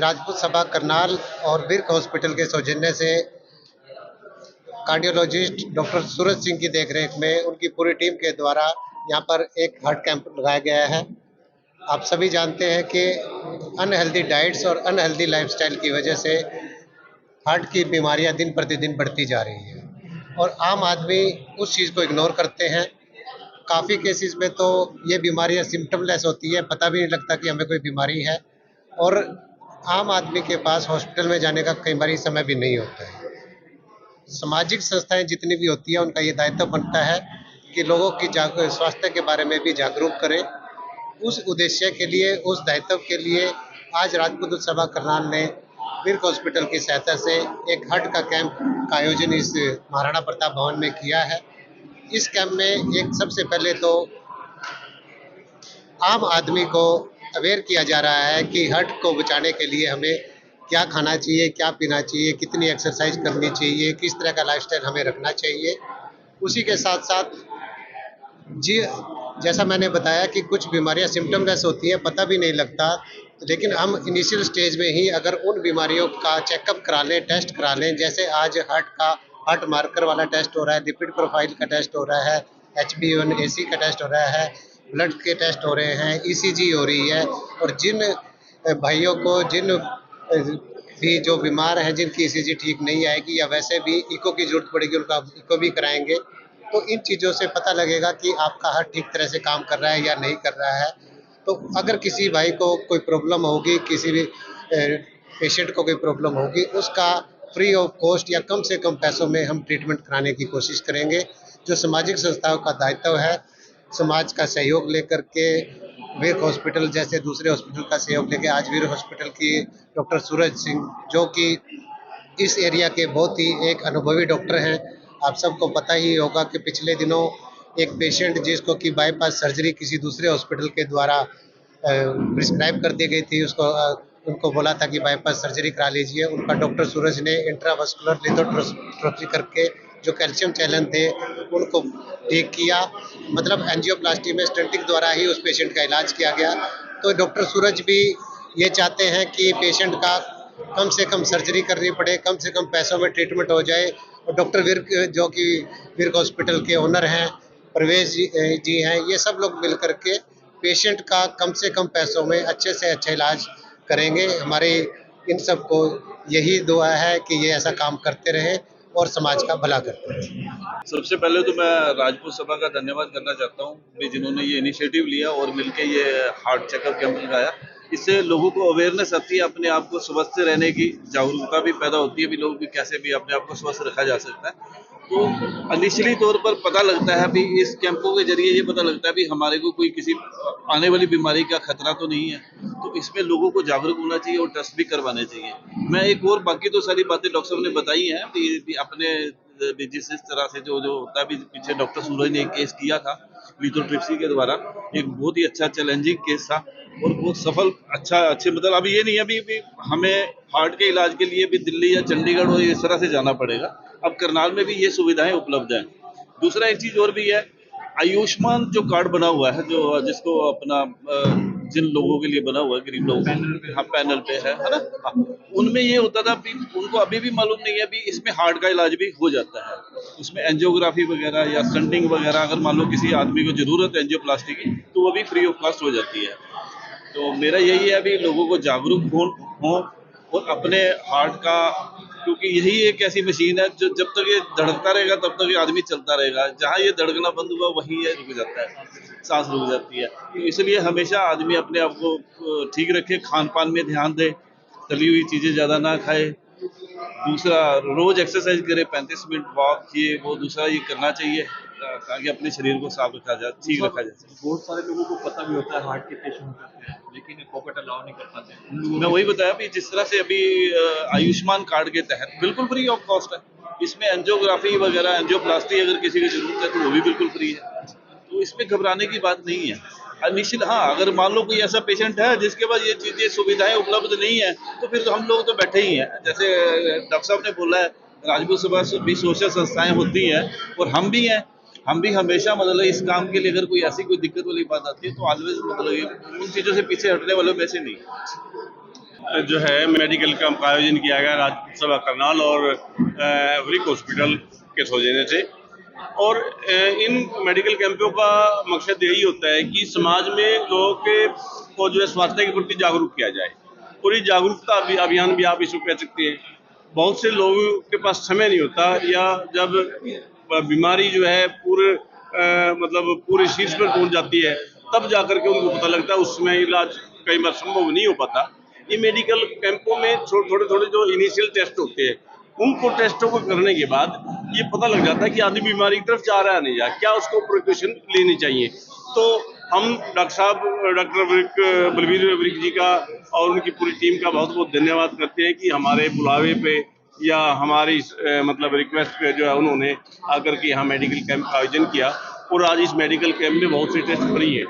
राजपूत सभा करनाल और विर्क हॉस्पिटल के सौजन्य से कार्डियोलॉजिस्ट डॉक्टर सूरज सिंह की देखरेख में उनकी पूरी टीम के द्वारा यहाँ पर एक हार्ट कैंप लगाया गया है। आप सभी जानते हैं कि अनहेल्दी डाइट्स और अनहेल्दी लाइफस्टाइल की वजह से हार्ट की बीमारियां दिन प्रतिदिन बढ़ती जा रही हैं और आम आदमी उस चीज़ को इग्नोर करते हैं। काफ़ी केसेस में तो ये बीमारियां सिम्टमलेस होती है, पता भी नहीं लगता कि हमें कोई बीमारी है और आम आदमी के पास हॉस्पिटल में जाने का कई बार समय भी नहीं होता है। सामाजिक संस्थाएं जितनी भी होती हैं उनका ये दायित्व बनता है कि लोगों की स्वास्थ्य के बारे में भी जागरूक करें। उस उद्देश्य के लिए, उस दायित्व के लिए आज राजपूत सभा करनाल ने विर्क हॉस्पिटल की सहायता से एक हार्ट का कैंप का आयोजन इस महाराणा प्रताप भवन में किया है। इस कैंप में एक सबसे पहले तो आम आदमी को अवेयर किया जा रहा है कि हार्ट को बचाने के लिए हमें क्या खाना चाहिए, क्या पीना चाहिए, कितनी एक्सरसाइज करनी चाहिए, किस तरह का लाइफस्टाइल हमें रखना चाहिए। उसी के साथ साथ जी, जैसा मैंने बताया कि कुछ बीमारियां सिम्टमलेस होती हैं, पता भी नहीं लगता, लेकिन हम इनिशियल स्टेज में ही अगर उन बीमारियों का चेकअप करा लें, टेस्ट करा लें, जैसे आज हार्ट मार्कर वाला टेस्ट हो रहा है, लिपिड प्रोफाइल का टेस्ट हो रहा है, HbA1c का टेस्ट हो रहा है, ब्लड के टेस्ट हो रहे हैं, ECG हो रही है और जिन भाइयों को भी जो बीमार हैं, जिनकी ECG ठीक नहीं आएगी या वैसे भी इको की ज़रूरत पड़ेगी, उनका इको भी कराएंगे। तो इन चीज़ों से पता लगेगा कि आपका हार्ट ठीक तरह से काम कर रहा है या नहीं कर रहा है। तो अगर किसी भाई को कोई प्रॉब्लम होगी, किसी भी पेशेंट को कोई प्रॉब्लम होगी, उसका फ्री ऑफ कॉस्ट या कम से कम पैसों में हम ट्रीटमेंट कराने की कोशिश करेंगे। जो सामाजिक संस्थाओं का दायित्व है, समाज का सहयोग लेकर के विर्क हॉस्पिटल जैसे दूसरे हॉस्पिटल का सहयोग लेके आज विर्क हॉस्पिटल की डॉक्टर सूरज सिंह, जो कि इस एरिया के बहुत ही एक अनुभवी डॉक्टर हैं। आप सबको पता ही होगा कि पिछले दिनों एक पेशेंट जिसको कि बाईपास सर्जरी किसी दूसरे हॉस्पिटल के द्वारा प्रिस्क्राइब कर दी गई थी, उनको बोला था कि बाईपास सर्जरी करा लीजिए। उनका डॉक्टर सूरज ने इंट्रावास्कुलर लिथोट्रोफी करके जो कैल्शियम चैनल थे उनको ठीक किया, मतलब एंजियोप्लास्टी में स्टंटिंग द्वारा ही उस पेशेंट का इलाज किया गया। तो डॉक्टर सूरज भी ये चाहते हैं कि पेशेंट का कम से कम सर्जरी करनी पड़े, कम से कम पैसों में ट्रीटमेंट हो जाए। और डॉक्टर विर्क, जो कि विर्क हॉस्पिटल के ओनर हैं, प्रवेश जी हैं, ये सब लोग मिल कर के पेशेंट का कम से कम पैसों में अच्छे से अच्छा इलाज करेंगे। हमारे इन सबको यही दुआ है कि ये ऐसा काम करते रहें और समाज का भला करते रहें। सबसे पहले तो मैं राजपूत सभा का धन्यवाद करना चाहता हूँ जिन्होंने ये इनिशिएटिव लिया और मिलके ये हार्ट चेकअप कैंप लगाया। इससे लोगों को अवेयरनेस आती है, अपने आप को स्वस्थ रहने की जागरूकता भी पैदा होती है, भी लोग भी कैसे भी अपने आप को स्वस्थ रखा जा सकता है। तो इनिशियली तौर पर पता लगता है भी इस कैंपों के जरिए ये पता लगता है भी हमारे को कोई किसी आने वाली बीमारी का खतरा तो नहीं है। तो इसमें लोगों को जागरूक होना चाहिए और टेस्ट भी करवाने चाहिए। मैं एक और बाकी तो सारी बातें डॉक्टर साहब ने बताई हैं भी अपने जिस तरह से जो होता है भी पीछे डॉक्टर सूरज ने एक केस किया था लिथोट्रिप्सी के द्वारा, एक बहुत ही अच्छा चैलेंजिंग केस था और बहुत सफल अच्छे मतलब अभी ये नहीं है भी हमें हार्ट के इलाज के लिए भी दिल्ली या चंडीगढ़ और इस तरह से जाना पड़ेगा। अब करनाल में भी ये सुविधाएं उपलब्ध हैं। दूसरा एक चीज और भी है, आयुष्मान जो कार्ड बना हुआ है, जो जिसको अपना जिन लोगों के लिए बना हुआ है, गरीब लोगों के हाँ पैनल पे है ना, हाँ, उनमें ये होता था भी उनको अभी भी मालूम नहीं है भी इसमें हार्ट का इलाज भी हो जाता है। उसमें एंजियोग्राफी वगैरह या स्टंटिंग वगैरह अगर मान लो किसी आदमी को जरूरत है एंजियोप्लास्टी की, तो वो भी फ्री ऑफ कॉस्ट हो जाती है। तो मेरा यही है अभी लोगों को जागरूक हो और अपने हार्ट का, क्योंकि यही एक ऐसी मशीन है जो जब तक ये धड़कता रहेगा तब तक ये आदमी चलता रहेगा, जहाँ ये धड़कना बंद हुआ वहीं ये रुक जाता है, सांस रुक जाती है। तो इसलिए हमेशा आदमी अपने आप को ठीक रखे, खान पान में ध्यान दे, तली हुई चीज़ें ज़्यादा ना खाए। दूसरा, रोज एक्सरसाइज करे, 35 मिनट वॉक किए, वो दूसरा ये करना चाहिए ताकि अपने शरीर को साफ रखा जाए, ठीक रखा जा सके। बहुत सारे लोगों को पता भी होता है हार्ट के पेशेंट करते हैं, लेकिन पॉकेट अलाउ नहीं कर पाते। मैं वही बताया भी जिस तरह से अभी आयुष्मान कार्ड के तहत बिल्कुल फ्री ऑफ कॉस्ट है, इसमें एंजियोग्राफी वगैरह एंजियोप्लास्टी अगर किसी की जरूरत है तो वो भी बिल्कुल फ्री है। तो इसमें घबराने की बात नहीं है। निश्चित हाँ, अगर मान लो कोई ऐसा पेशेंट है जिसके पास ये चीजें सुविधाएं उपलब्ध नहीं है, तो फिर तो हम लोग तो बैठे ही हैं। जैसे डॉक्टर साहब ने बोला है, राजपूत सभा भी सोशल संस्थाएं होती हैं और हम भी हैं। हम भी हमेशा मतलब इस काम के लिए अगर कोई ऐसी कोई दिक्कत वाली बात आती है तो ऑलवेज मतलब उन चीज़ों से पीछे हटने वालों में से नहीं। जो है मेडिकल कैंप का आयोजन किया गया राजपूत सभा करनाल और एवरिक हॉस्पिटल के सौजन्य से। और इन मेडिकल कैंपों का मकसद यही होता है कि समाज में लोगों के को जो है स्वास्थ्य के प्रति जागरूक किया जाए। और ये जागरूकता अभियान भी आप इसको कह सकते हैं। बहुत से लोगों के पास समय नहीं होता, या जब बीमारी जो है मतलब पूरे शीर्ष पर पहुंच जाती है तब जाकर के उनको पता लगता है, उस समय इलाज कई बार संभव नहीं हो पाता। ये मेडिकल कैंपों में थोड़े जो इनिशियल टेस्ट होते हैं, उनको टेस्टों को करने के बाद ये पता लग जाता है कि आदमी बीमारी की तरफ जा रहा है नहीं जा, क्या उसको प्रिकॉशन लेनी चाहिए। तो हम डॉक्टर बलवीर वरिक जी का और उनकी पूरी टीम का बहुत बहुत धन्यवाद करते हैं कि हमारे बुलावे पे या हमारी मतलब रिक्वेस्ट पे जो है उन्होंने आकर के यहाँ मेडिकल कैंप का आयोजन किया। और आज इस मेडिकल कैंप में बहुत से टेस्ट फ्री है,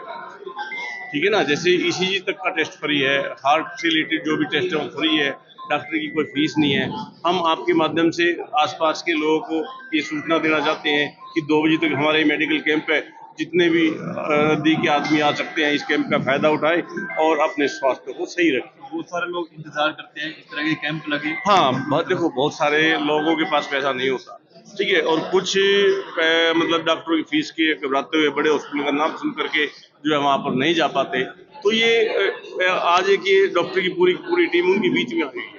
ठीक है ना, जैसे ईसीजी तक का टेस्ट फ्री है, हार्ट से रिलेटेड जो भी टेस्ट है वो फ्री है, डॉक्टर की कोई फीस नहीं है। हम आपके माध्यम से आसपास के लोगों को ये सूचना देना चाहते हैं कि 2 बजे तक हमारे मेडिकल कैंप है, जितने भी नजदीक के आदमी आ सकते हैं, इस कैंप का फायदा उठाएं और अपने स्वास्थ्य को सही रखें। बहुत सारे लोग इंतजार करते हैं इस तरह के कैंप लगे। हाँ, देखो बहुत सारे लोगों के पास पैसा नहीं होता, ठीक है, और कुछ मतलब डॉक्टरों की फीस के घबराते हुए बड़े हॉस्पिटल का नाम सुन करके जो है वहाँ पर नहीं जा पाते। तो ये आज एक ये डॉक्टर की पूरी टीम उनके बीच में आ गई है,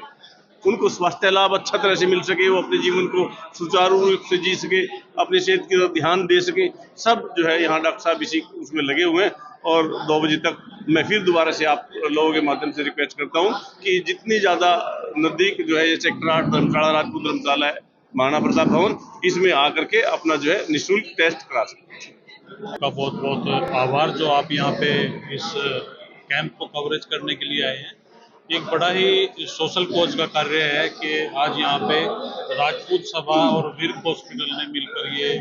उनको स्वास्थ्य लाभ अच्छा तरह से मिल सके, वो अपने जीवन को सुचारू रूप से जी सके, अपनी सेहत की तरफ ध्यान दे सके, सब जो है यहाँ डॉक्टर साहब इसी उसमें लगे हुए हैं। और 2 बजे तक मैं फिर दोबारा से आप लोगों के माध्यम से रिक्वेस्ट करता हूँ कि जितनी ज़्यादा नज़दीक जो है ये सेक्टर 8 धर्मशाला राजपूत धर्मशाला है, महाराणा प्रताप भवन, इसमें आकर के अपना जो है निःशुल्क टेस्ट करा सकते हैं। का बहुत बहुत आभार जो आप यहाँ पे इस कैंप को कवरेज करने के लिए आए हैं। एक बड़ा ही सोशल कॉज का कार्य है कि आज यहाँ पे राजपूत सभा और विर्क हॉस्पिटल ने मिलकर ये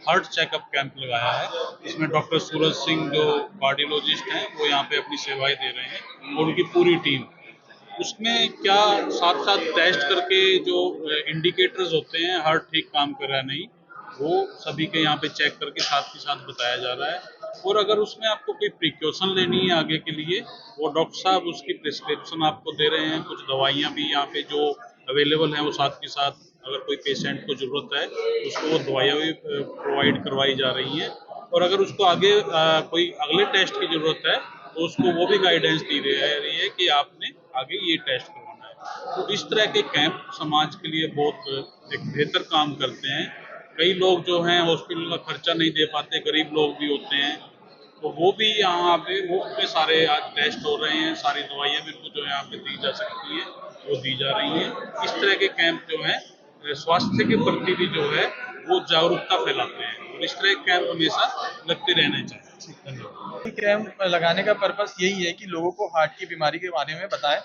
हार्ट चेकअप कैंप लगाया है। इसमें डॉक्टर सूरज सिंह जो कार्डियोलॉजिस्ट हैं वो यहाँ पे अपनी सेवाएं दे रहे हैं और उनकी पूरी टीम। उसमें क्या साथ साथ टेस्ट करके जो इंडिकेटर्स होते हैं हार्ट ठीक काम कर रहा है नहीं, वो सभी के यहाँ पे चेक करके साथ के साथ बताया जा रहा है। और अगर उसमें आपको कोई प्रिकॉशन लेनी है आगे के लिए, वो डॉक्टर साहब उसकी प्रिस्क्रिप्शन आपको दे रहे हैं। कुछ दवाइयाँ भी यहाँ पे जो अवेलेबल हैं वो साथ के साथ अगर कोई पेशेंट को ज़रूरत है उसको वो दवाइयाँ भी प्रोवाइड करवाई जा रही हैं। और अगर उसको आगे कोई अगले टेस्ट की ज़रूरत है तो उसको वो भी गाइडेंस दी रही है कि आपने आगे ये टेस्ट करवाना है। तो इस तरह के कैंप समाज के लिए बहुत एक बेहतर काम करते हैं। कई लोग जो हैं हॉस्पिटल का खर्चा नहीं दे पाते, गरीब लोग भी होते हैं, तो वो भी यहाँ पे मुफ्त में सारे आज टेस्ट हो रहे हैं। सारी दवाइयाँ भी उनको जो यहाँ पे दी जा सकती हैं वो दी जा रही हैं। इस तरह के कैंप जो है स्वास्थ्य के प्रति भी जो है वो जागरूकता फैलाते हैं और इस तरह के कैंप हमेशा लगते रहने चाहिए। धन्यवाद। कैंप लगाने का पर्पस यही है कि लोगों को हार्ट की बीमारी के बारे में बताएं।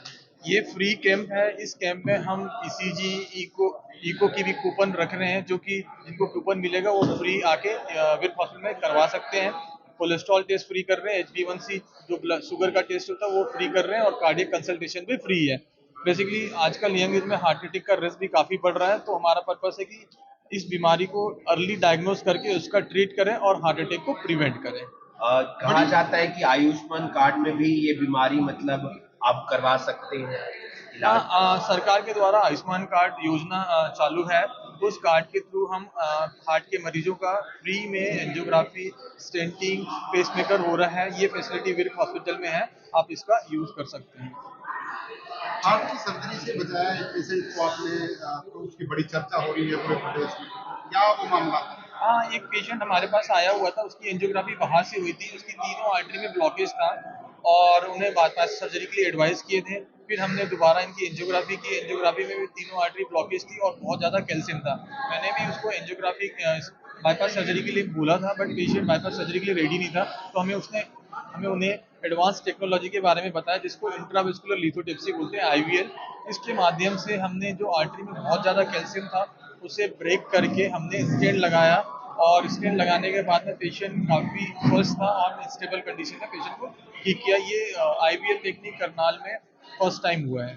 ये फ्री कैंप है। इस कैंप में हम ईसीजी, इको की भी कूपन रख रहे हैं, जो कि जिनको कूपन मिलेगा वो फ्री आके विर्क हॉस्पिटल में करवा सकते हैं। कोलेस्ट्रॉल टेस्ट फ्री कर रहे हैं, HbA1c जो शुगर का टेस्ट होता है वो फ्री कर रहे हैं और कार्डियक कंसल्टेशन भी फ्री है। बेसिकली आजकल यंग एज में हार्ट अटैक का रिस्क भी काफ़ी बढ़ रहा है, तो हमारा पर्पस है कि इस बीमारी को अर्ली डायग्नोज करके उसका ट्रीट करें और हार्ट अटैक को प्रिवेंट करें। कहा जाता है कि आयुष्मान कार्ड में भी ये बीमारी मतलब आप करवा सकते हैं इलाज। सरकार के द्वारा आयुष्मान कार्ड योजना चालू है। उस कार्ड के थ्रू हम हार्ट के मरीजों का फ्री में एंजियोग्राफी, स्टेंटिंग, पेसमेकर हो रहा है। ये फैसिलिटी विर्क हॉस्पिटल में है, आप इसका यूज कर सकते हैं। हार्ट की सर्जरी से बचाया एक पेशेंट को आपने, तो उसकी बड़ी चर्चा हो रही है पूरे प्रदेश में, क्या वो मामला? हाँ, एक पेशेंट हमारे पास आया हुआ था, उसकी एंजियोग्राफी बाहर से हुई थी, उसकी तीनों आर्टरी में ब्लॉकेज था और उन्हें बाईपास सर्जरी के लिए एडवाइस किए थे। फिर हमने दोबारा इनकी एंजियोग्राफी की, एंजियोग्राफी में भी तीनों आर्टरी ब्लॉकेज थी और बहुत ज़्यादा कैल्शियम था। मैंने भी उसको एंजियोग्राफी बाईपास सर्जरी के लिए बोला था, बट पेशेंट बाईपास सर्जरी के लिए रेडी नहीं था, तो हमें उन्हें एडवांस टेक्नोलॉजी के बारे में बताया जिसको इंट्रावेस्कुलर लिथोट्रिप्सी बोलते हैं, IVL। इसके माध्यम से हमने जो आर्टरी में बहुत ज़्यादा कैल्शियम था उसे ब्रेक करके हमने स्टेंट लगाया और स्टेंट लगाने के बाद में पेशेंट काफ़ी स्वस्थ था और स्टेबल कंडीशन में पेशेंट को ठीक किया। ये IVL टेक्निक करनाल में फर्स्ट टाइम हुआ है।